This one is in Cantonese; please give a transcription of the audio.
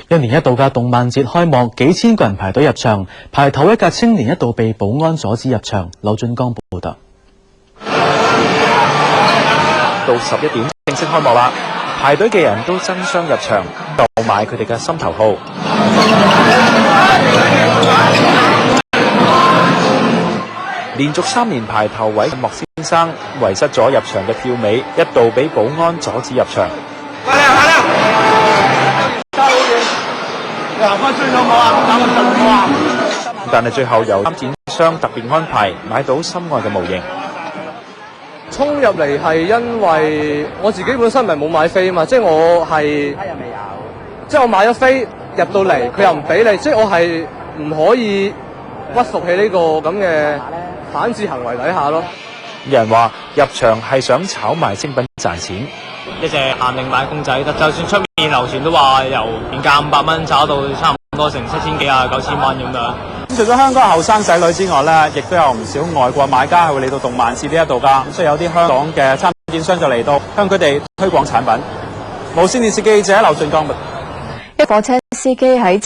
一年一度嘅動漫節開幕，幾千個人排隊入場，排頭一架青年一度被保安阻止入場。劉俊剛報道。到11點正式開幕啦，排隊嘅人都爭相入場，購買佢哋嘅心頭好。連續3年排頭位嘅莫先生遺失咗入場嘅票尾，一度俾保安阻止入場。但係最後由參展商特別安排買到心愛嘅模型。衝入嚟係因為我自己本身唔係冇買飛啊嘛，即係我係，即係我買咗飛入到嚟，佢又唔俾你，即係我係唔可以屈服喺呢個咁嘅反智行為底下咯。有人話入場係想炒賣精品賺錢，一隻限定版公仔，就算出面流傳都話由原價500蚊炒到差唔多成7000幾啊9000蚊咁樣。除咗香港後生仔女之外咧，亦都有唔少外國買家係會嚟到動漫節呢一度㗎，所以有啲香港嘅參展商就嚟到向佢哋推廣產品。無線電視記者劉俊剛。一貨車司機喺